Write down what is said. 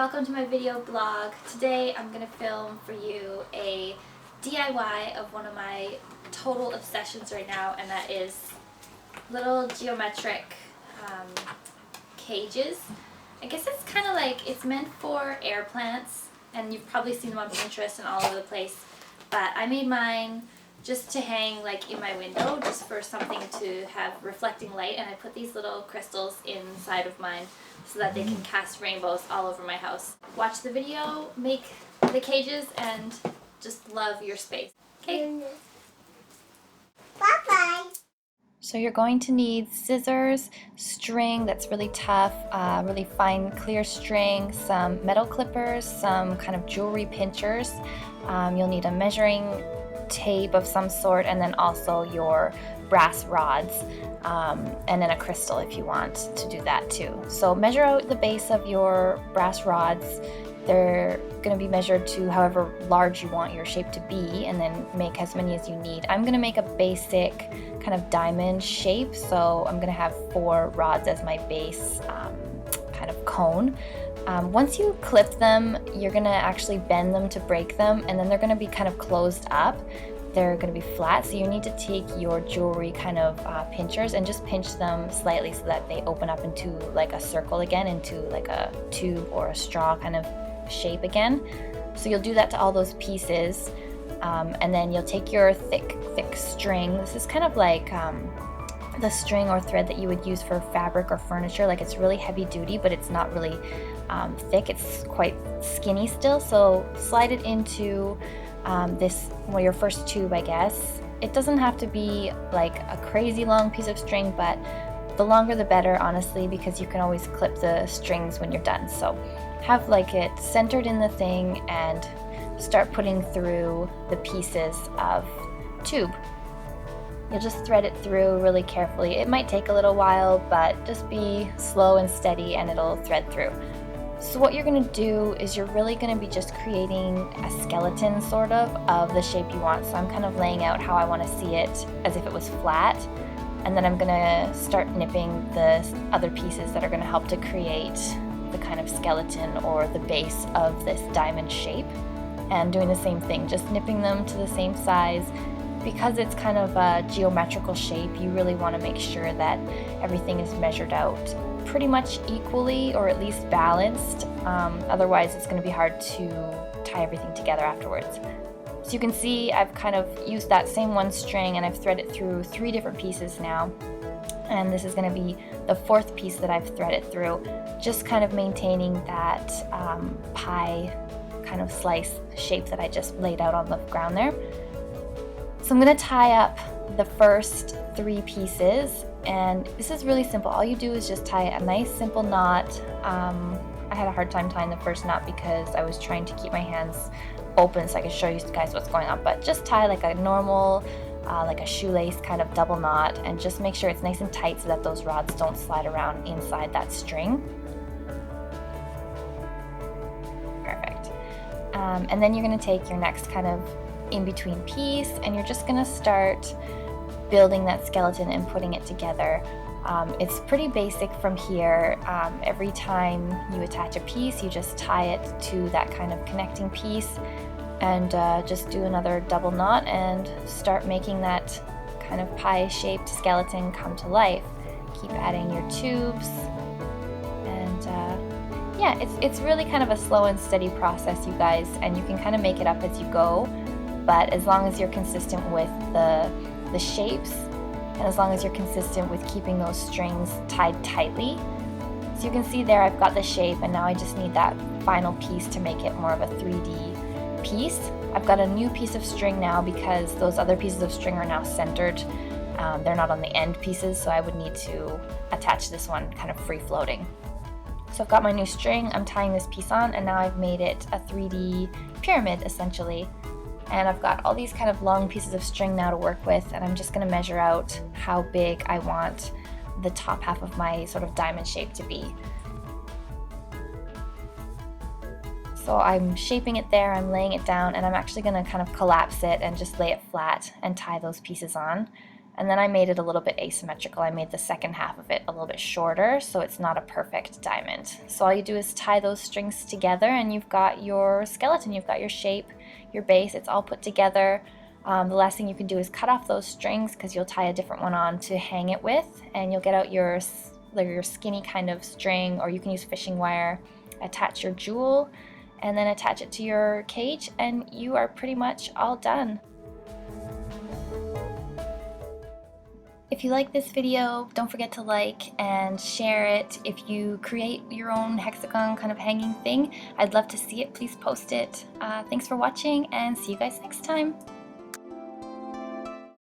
welcome to my video blog. Today I'm going to film for you a DIY of one of my total obsessions right now, and that is little geometric cages. I guess it's kind of like, it's meant for air plants, and you've probably seen them on Pinterest and all over the place, but I made mine just to hang like in my window, just for something to have reflecting light, and I put these little crystals inside of mine so that they can cast rainbows all over my house. Watch the video, make the cages, and just love your space. Okay? Bye-bye. So you're going to need scissors, string that's really tough, really fine clear string, some metal clippers, some kind of jewelry pinchers. You'll need a measuring tape of some sort, and then also your brass rods, and then a crystal if you want to do that too. So measure out the base of your brass rods. They're going to be measured to however large you want your shape to be, and then make as many as you need. I'm going to make a basic kind of diamond shape, so I'm going to have 4 rods as my base kind of cone. Once you clip them, you're going to actually bend them to break them, and then they're going to be kind of closed up. They're going to be flat, so you need to take your jewelry kind of pinchers and just pinch them slightly so that they open up into like a circle again, into like a tube or a straw kind of shape again. So you'll do that to all those pieces, and then you'll take your thick string. This is kind of like the string or thread that you would use for fabric or furniture. Like, it's really heavy duty, but it's not really thick. It's quite skinny still, so slide it into your first tube, I guess. It doesn't have to be like a crazy long piece of string, but the longer the better, honestly, because you can always clip the strings when you're done. So have like it centered in the thing and start putting through the pieces of tube. You'll just thread it through really carefully. It might take a little while, but just be slow and steady and it'll thread through. So what you're going to do is you're really going to be just creating a skeleton sort of the shape you want. So I'm kind of laying out how I want to see it as if it was flat, and then I'm going to start nipping the other pieces that are going to help to create the kind of skeleton or the base of this diamond shape, and doing the same thing, just nipping them to the same size. Because it's kind of a geometrical shape, you really want to make sure that everything is measured out pretty much equally, or at least balanced. Otherwise it's going to be hard to tie everything together afterwards. So you can see I've kind of used that same one string and I've threaded through 3 different pieces now, and this is going to be the 4th piece that I've threaded through, just kind of maintaining that pie kind of slice shape that I just laid out on the ground there. So I'm going to tie up the first 3 pieces, and this is really simple. All you do is just tie a nice simple knot. I had a hard time tying the first knot because I was trying to keep my hands open so I could show you guys what's going on, but just tie like a normal like a shoelace kind of double knot, and just make sure it's nice and tight so that those rods don't slide around inside that string. Perfect. And then you're going to take your next kind of in-between piece, and you're just going to start building that skeleton and putting it together. It's pretty basic from here. Every time you attach a piece, you just tie it to that kind of connecting piece, and just do another double knot and start making that kind of pie-shaped skeleton come to life. Keep adding your tubes, and yeah, it's really kind of a slow and steady process, you guys, and you can kind of make it up as you go. But as long as you're consistent with the shapes, and as long as you're consistent with keeping those strings tied tightly. So you can see there I've got the shape, and now I just need that final piece to make it more of a 3D piece. I've got a new piece of string now because those other pieces of string are now centered. They're not on the end pieces, so I would need to attach this one kind of free floating. So I've got my new string, I'm tying this piece on, and now I've made it a 3D pyramid essentially. And I've got all these kind of long pieces of string now to work with, and I'm just going to measure out how big I want the top half of my sort of diamond shape to be. So I'm shaping it there, I'm laying it down, and I'm actually going to kind of collapse it and just lay it flat and tie those pieces on. And then I made it a little bit asymmetrical. I made the second half of it a little bit shorter, so it's not a perfect diamond. So all you do is tie those strings together and you've got your skeleton, you've got your shape, your base, it's all put together. The last thing you can do is cut off those strings because you'll tie a different one on to hang it with, and you'll get out your skinny kind of string, or you can use fishing wire, attach your jewel, and then attach it to your cage, and you are pretty much all done. If you like this video, don't forget to like and share it. If you create your own hexagon kind of hanging thing, I'd love to see it. Please post it. Thanks for watching, and see you guys next time.